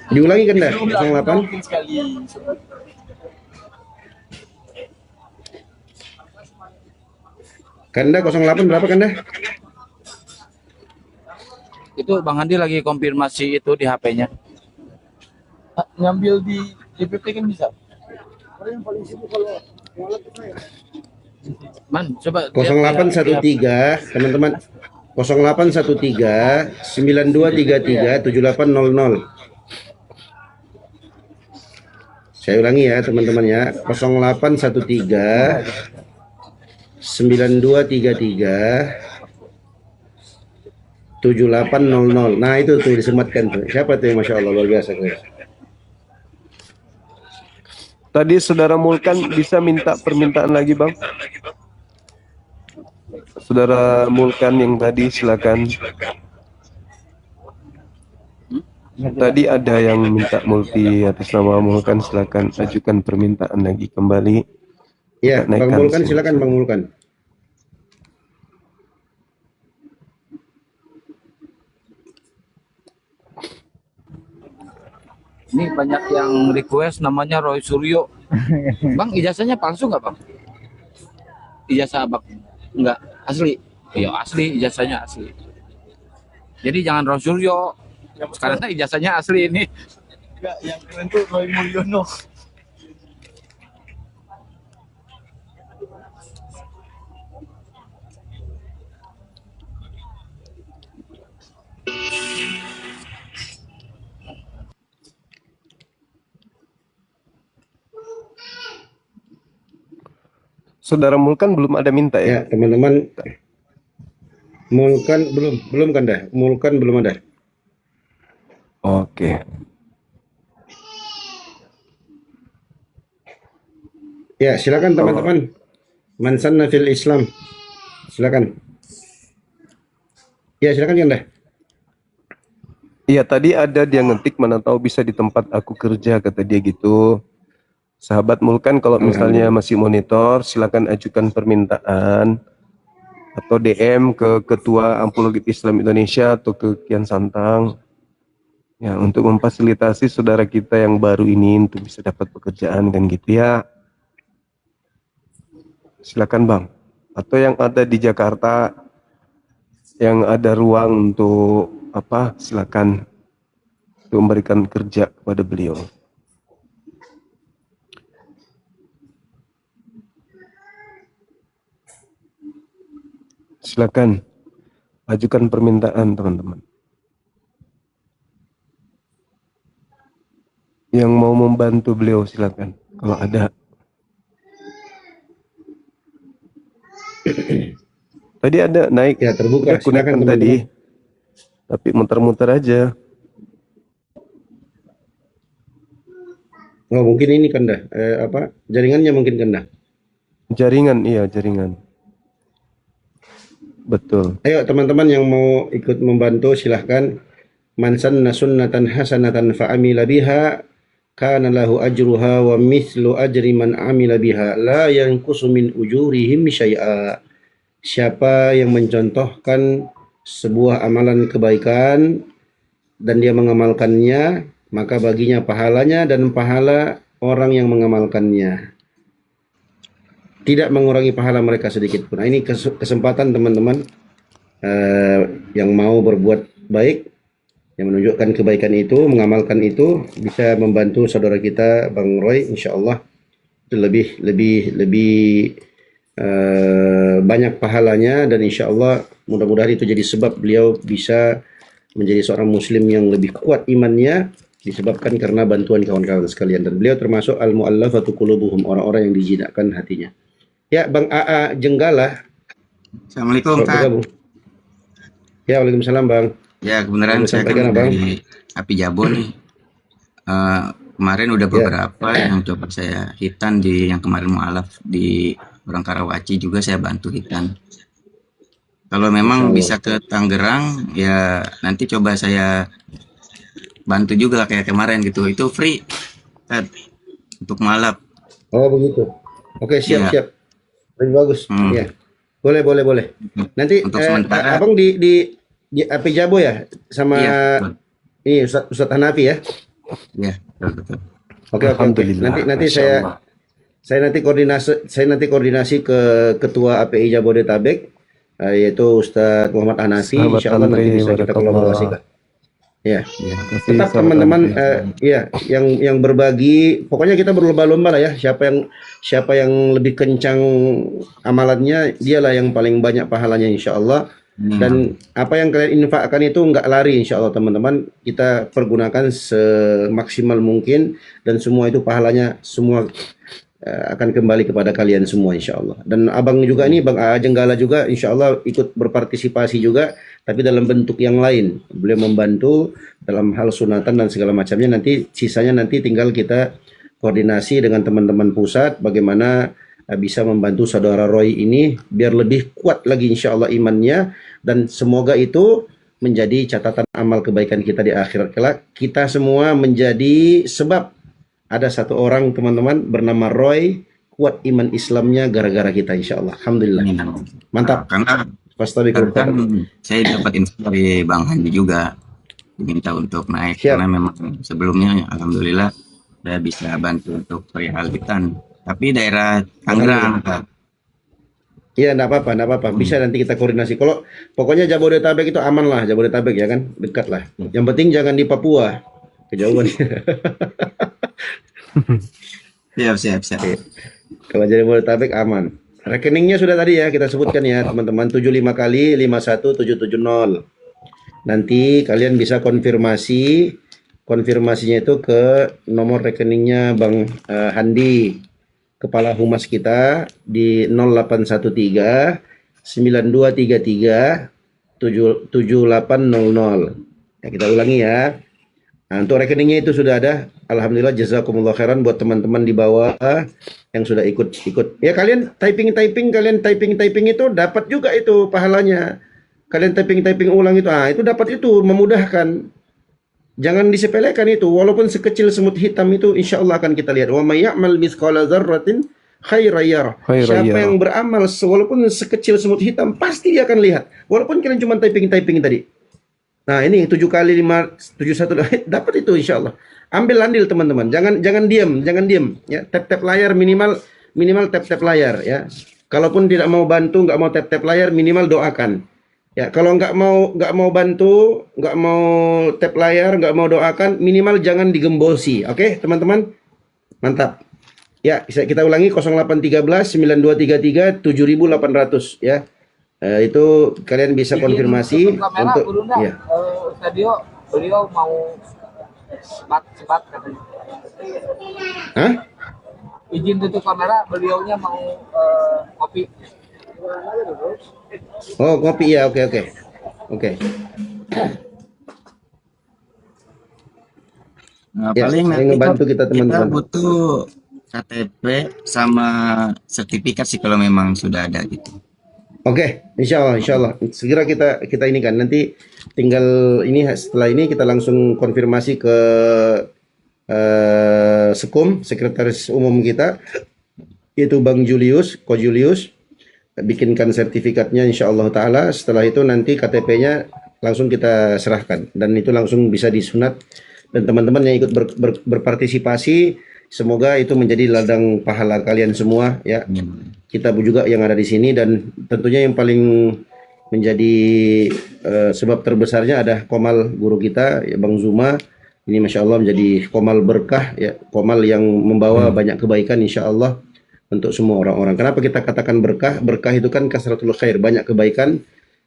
Diulangi Ganda, 08. Mungkin sekali. Kanda 08 berapa Kanda? Itu Bang Andi lagi konfirmasi itu di HP-nya. Ngambil di DPP kan bisa. Man, coba 0813 teman-teman. 0813 9233 7800. Saya ulangi ya teman-teman ya. 0813 9233 7800. Nah itu tuh disematkan tuh. Siapa tuh yang Masya Allah luar biasa tuh. Tadi Saudara Mulkan bisa minta permintaan lagi, Bang? Saudara Mulkan yang tadi silakan. Tadi ada yang minta multi atas nama Mulkan, silakan ajukan permintaan lagi kembali. Ya, Bang Naikkan Mulkan sini. silakan Bang Mulkan. Ini banyak yang request namanya Roy Suryo. Bang, ijazahnya palsu nggak Bang? Ijazah Abang? Nggak, asli. Iya asli, ijazahnya asli. Jadi jangan Roy Suryo. Karena ijazahnya asli ini. Enggak, yang keren tuh Roy Mulyono. Saudara Mulkan belum ada minta ya? Ya, teman-teman. Mulkan belum Kanda. Mulkan belum ada. Oke. Ya, silakan teman-teman. Man sanna fil Islam. Silakan. Ya, silakan Kanda. Iya, tadi ada dia ngetik, mana tahu bisa di tempat aku kerja, kata dia gitu. Sahabat Mulkan, kalau misalnya masih monitor, silakan ajukan permintaan atau DM ke Ketua Apologet Islam Indonesia atau ke Kian Santang, ya, untuk memfasilitasi saudara kita yang baru ini untuk bisa dapat pekerjaan kan gitu ya. Silakan Bang. Atau yang ada di Jakarta yang ada ruang untuk apa, silakan untuk memberikan kerja kepada beliau. Silakan ajukan permintaan teman-teman. Yang mau membantu beliau silakan kalau ada. Tadi ada naik, Ya, terbuka. udah Silakan connect tadi, tapi muter-muter aja. Oh, mungkin ini Kanda. Apa? Jaringannya mungkin Kanda. Jaringan, iya jaringan. Betul. Ayo teman-teman yang mau ikut membantu silahkan. Man sanna sunnatan hasanatan fa amila biha kana lahu ajruha wa mithlu ajri man amila biha la yanqusu min ujurihim syai'a. Siapa yang mencontohkan sebuah amalan kebaikan dan dia mengamalkannya, maka baginya pahalanya dan pahala orang yang mengamalkannya. Tidak mengurangi pahala mereka sedikit pun. Nah, ini kesempatan teman-teman yang mau berbuat baik, yang menunjukkan kebaikan itu, mengamalkan itu, bisa membantu saudara kita Bang Roy, insya Allah itu lebih banyak pahalanya, dan insya Allah mudah-mudahan itu jadi sebab beliau bisa menjadi seorang muslim yang lebih kuat imannya disebabkan karena bantuan kawan-kawan sekalian, dan beliau termasuk al-mu'allafatu qulubuhum, orang-orang yang dijinakkan hatinya. Ya, Bang AA Jenggala Assalamualaikum, Kak. bergabung. Ya, waalaikumsalam Bang. Ya, kebenaran Boleh saya sampaikan, kan Abang? dari Api Jabo nih. Kemarin udah beberapa yang coba saya hitan di yang kemarin mualaf di orang Karawaci juga saya bantu hitan. Kalau memang bisa ke Tangerang ya nanti coba saya bantu juga kayak kemarin gitu. Itu free Ted, untuk mualaf. Oh begitu. Oke, siap Iya. siap. Lebih bagus. Ya. Boleh. Nanti Untuk sementara- Abang di AP Jabo ya sama Iya, betul. ini Ustadz Hanafi ya. Ya, betul. Oke. Alhamdulillah, Nanti Masya Allah. saya nanti koordinasi ke Ketua API Jabodetabek, yaitu Ustadz Muhammad Hanafi. Sahabat Insyaallah nanti Andre, bisa kita barakallah. kolaborasikan. Ya. Kasih Tetap sahabat teman-teman Andre. yang berbagi, pokoknya kita berlomba-lomba lah ya, siapa yang lebih kencang amalannya, dialah yang paling banyak pahalanya insyaallah. Dan apa yang kalian infakkan itu nggak lari insyaallah teman-teman, kita pergunakan semaksimal mungkin, dan semua itu pahalanya semua akan kembali kepada kalian semua insyaallah. Dan abang juga nih, Bang A Jenggala juga insyaallah ikut berpartisipasi juga, tapi dalam bentuk yang lain. Beliau membantu dalam hal sunatan dan segala macamnya. Nanti sisanya nanti tinggal kita koordinasi dengan teman-teman pusat bagaimana bisa membantu saudara Roy ini biar lebih kuat lagi insyaallah imannya, dan semoga itu menjadi catatan amal kebaikan kita di akhirat kelak. Kita semua menjadi sebab ada satu orang teman-teman bernama Roy kuat iman Islamnya gara-gara kita insyaallah. Alhamdulillah. Mantap. Karena Fastabiqul kan khairat. saya dapat info dari Bang Handi juga diminta untuk naik Siap. karena memang sebelumnya alhamdulillah saya bisa bantu untuk perihal hitan, tapi daerah Tangerang Kak. Iya, enggak apa-apa. Bisa nanti kita koordinasi. Kalau pokoknya Jabodetabek itu aman lah, Jabodetabek ya kan, dekat lah. Yang penting jangan di Papua, kejauhan. Siap. Kalau Jabodetabek aman. Rekeningnya sudah tadi ya kita sebutkan ya teman-teman, 75 kali 51770. Nanti kalian bisa konfirmasinya itu ke nomor rekeningnya Bang Handi, Kepala Humas kita di 0813 9233 7800. Ya, kita ulangi ya. Nah, untuk rekeningnya itu sudah ada. Alhamdulillah, jazakumullah khairan buat teman-teman di bawah yang sudah ikut. Ya kalian typing itu dapat juga itu pahalanya. Kalian typing ulang itu, itu dapat itu, memudahkan. Jangan disepelekan itu, walaupun sekecil semut hitam itu insya Allah akan kita lihat. Wa may ya'mal mithqala dzarratin khairan yarah. Siapa yang beramal walaupun sekecil semut hitam pasti dia akan lihat. Walaupun kalian cuma typing tadi. Nah, ini 7 kali 5 71 dapat itu insya Allah. Ambil andil teman-teman. Jangan diam ya. Tap layar, minimal tap layar ya. Kalaupun tidak mau bantu, nggak mau tap layar, minimal doakan. Ya, kalau nggak mau bantu, nggak mau tap layar, nggak mau doakan, minimal jangan digembosi. Oke, teman-teman? Mantap. Ya, kita ulangi 0813 9233 7800 ya. Itu kalian bisa konfirmasi untuk ya. Stadio beliau mau cepat katanya. Hah? Izin tutup kamera, beliaunya mau kopi. Oh, kopi ya. Oke. Nah, Ya, paling saya nanti ngebantu kita, kita teman-teman. butuh KTP sama sertifikat sih kalau memang sudah ada gitu. Oke, insya Allah. Segera kita ini kan nanti tinggal ini setelah ini kita langsung konfirmasi ke Sekum, Sekretaris Umum kita, yaitu Bang Julius, Ko Julius, bikinkan sertifikatnya insya Allah Ta'ala. Setelah itu nanti KTP-nya langsung kita serahkan dan itu langsung bisa disunat, dan teman-teman yang ikut berpartisipasi semoga itu menjadi ladang pahala kalian semua ya. Kita juga yang ada di sini, dan tentunya yang paling menjadi sebab terbesarnya ada Komal guru kita ya, Bang Zuma. Ini Masya Allah menjadi Komal berkah ya, Komal yang membawa banyak kebaikan insya Allah untuk semua orang-orang. Kenapa kita katakan berkah? Berkah itu kan kasratul khair, banyak kebaikan,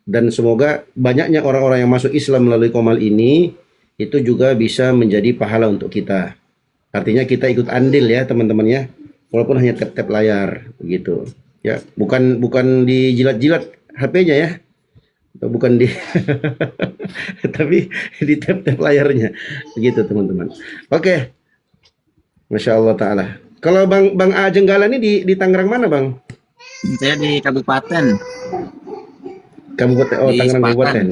dan semoga banyaknya orang-orang yang masuk Islam melalui Komal ini itu juga bisa menjadi pahala untuk kita. Artinya kita ikut andil ya teman-teman ya, walaupun hanya tap-tap layar begitu ya, bukan dijilat-jilat HP-nya ya, bukan di tapi di tap-tap layarnya begitu teman-teman. Oke, Masya Allah Ta'ala. Kalau Bang A Jenggala ini di Tangerang mana Bang? Saya di Kabupaten. Kabupaten, oh Di Tangerang Sepatan. Kabupaten.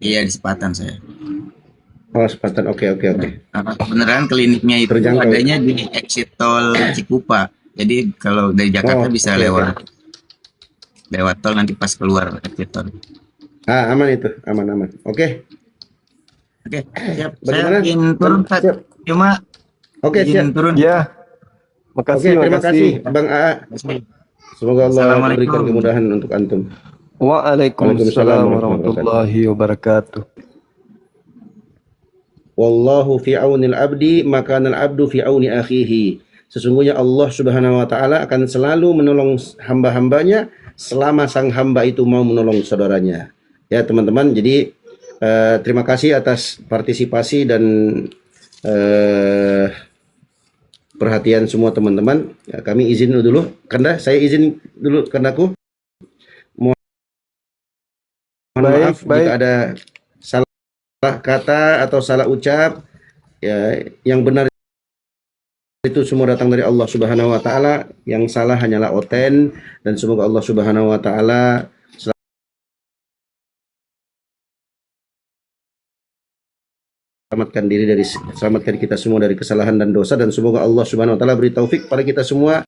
Iya, di Sepatan saya. Oh Sepatan, oke. Beneran kliniknya itu Terjangkau. adanya di exit tol Cikupa. Jadi kalau dari Jakarta Oh, bisa oke, lewat tol nanti pas keluar exit tol. Aman itu, aman. Oke, Oke, siap. Bagaimana? Saya izin turun, Pak. Siap. Cuma oke izin siap. turun. Ya, Oke, makasih, terima kasih Bang AA. Semoga Allah Assalamualaikum. berikan kemudahan untuk antum. Waalaikumsalam warahmatullahi wabarakatuh. Wallahu fi aunil abdi, maka al abdu fi auni akhihi. Sesungguhnya Allah Subhanahu wa taala akan selalu menolong hamba-hambanya selama sang hamba itu mau menolong saudaranya. Ya, teman-teman. Jadi terima kasih atas partisipasi dan perhatian semua teman-teman. Ya, kami izin dulu. Saya izin dulu Kandaku. Mohon maaf jika ada salah kata atau salah ucap. Ya, yang benar itu semua datang dari Allah Subhanahu wa taala, yang salah hanyalah Oten, dan semoga Allah Subhanahu wa taala selamatkan kita semua dari kesalahan dan dosa, dan semoga Allah Subhanahu wa taala beri taufik pada kita semua,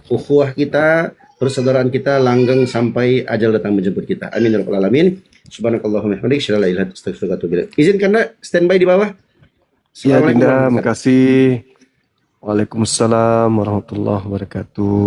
ukhuwah kita, persaudaraan kita langgeng sampai ajal datang menjemput kita. Amin ya rabbal alamin. Subhanakallahumma wa bihamdika asyhadu an la ilaha illa anta astaghfiruka wa atubu ilaik. Izinkan standby di bawah. Ya Assalamualaikum Dinda, warahmatullahi wabarakatuh. makasih. Waalaikumsalam warahmatullahi wabarakatuh.